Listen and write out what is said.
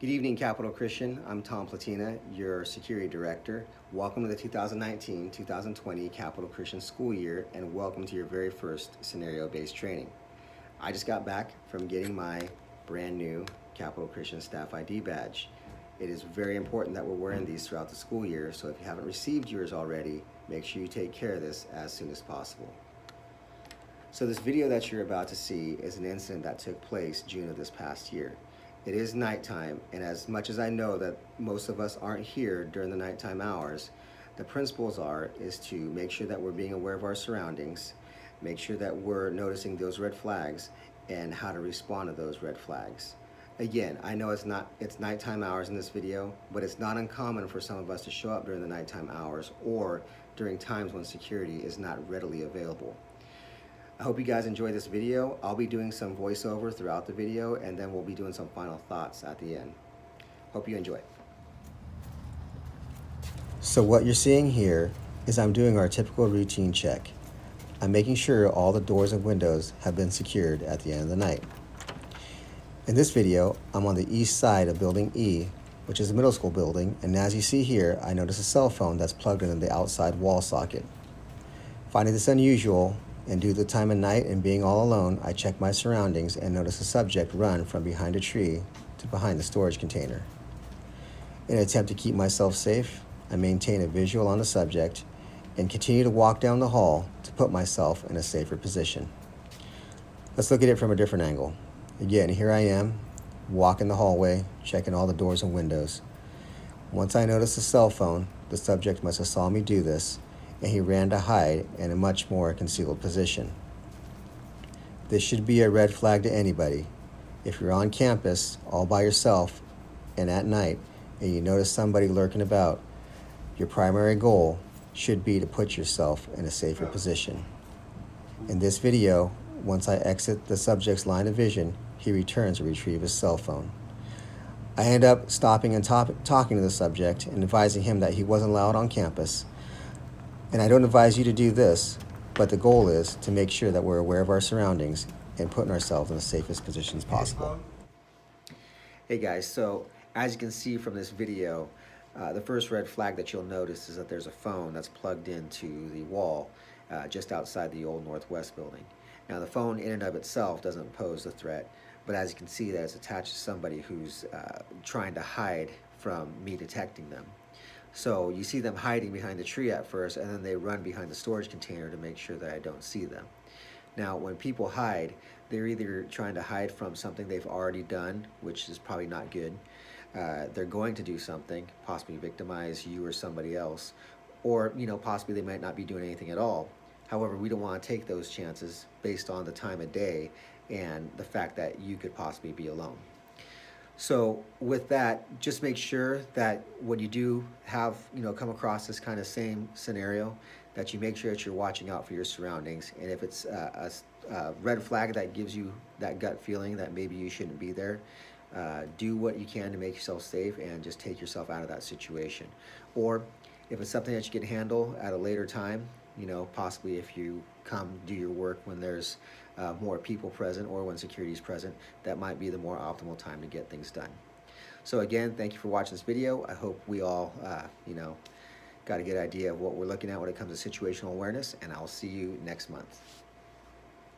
Good evening, Capital Christian. I'm Tom Platina, your Security Director. Welcome to the 2019-2020 Capital Christian school year, and welcome to your very first scenario-based training. I just got back from getting my brand new Capital Christian Staff ID badge. It is very important that we're wearing these throughout the school year, so if you haven't received yours already, make sure you take care of this as soon as possible. So this video that you're about to see is an incident that took place June of this past year. It is nighttime, and as much as I know that most of us aren't here during the nighttime hours, the principles is to make sure that we're being aware of our surroundings, make sure that we're noticing those red flags, and how to respond to those red flags. Again, I know it's nighttime hours in this video, but it's not uncommon for some of us to show up during the nighttime hours or during times when security is not readily available. I hope you guys enjoy this video. I'll be doing some voiceover throughout the video, and then we'll be doing some final thoughts at the end. Hope you enjoy. So what you're seeing here is I'm doing our typical routine check. I'm making sure all the doors and windows have been secured at the end of the night. In this video, I'm on the east side of Building E, which is a middle school building, and as you see here, I notice a cell phone that's plugged into the outside wall socket. Finding this unusual, and due to the time of night and being all alone, I check my surroundings and notice a subject run from behind a tree to behind the storage container. In an attempt to keep myself safe, I maintain a visual on the subject and continue to walk down the hall to put myself in a safer position. Let's look at it from a different angle. Again, here I am, walking the hallway, checking all the doors and windows. Once I noticed the cell phone, the subject must have saw me do this, and he ran to hide in a much more concealed position. This should be a red flag to anybody. If you're on campus all by yourself and at night and you notice somebody lurking about, your primary goal should be to put yourself in a safer position. In this video, once I exit the subject's line of vision, he returns to retrieve his cell phone. I end up stopping and talking to the subject and advising him that he wasn't allowed on campus. And I don't advise you to do this, but the goal is to make sure that we're aware of our surroundings and putting ourselves in the safest positions possible. Hey guys, so as you can see from this video, the first red flag that you'll notice is that there's a phone that's plugged into the wall just outside the old Northwest building. Now the phone in and of itself doesn't pose a threat, but as you can see that it's attached to somebody who's trying to hide from me detecting them. So you see them hiding behind the tree at first, and then they run behind the storage container to make sure that I don't see them. Now, when people hide, they're either trying to hide from something they've already done, which is probably not good. They're going to do something, possibly victimize you or somebody else, or possibly they might not be doing anything at all. However, we don't want to take those chances based on the time of day and the fact that you could possibly be alone. So with that, just make sure that when you do have, come across this kind of same scenario, that you make sure that you're watching out for your surroundings. And if it's a red flag that gives you that gut feeling that maybe you shouldn't be there, do what you can to make yourself safe and just take yourself out of that situation. Or if it's something that you can handle at a later time, possibly if you come do your work when there's more people present or when security is present, that might be the more optimal time to get things done. So again, thank you for watching this video. I hope we all, got a good idea of what we're looking at when it comes to situational awareness, and I'll see you next month.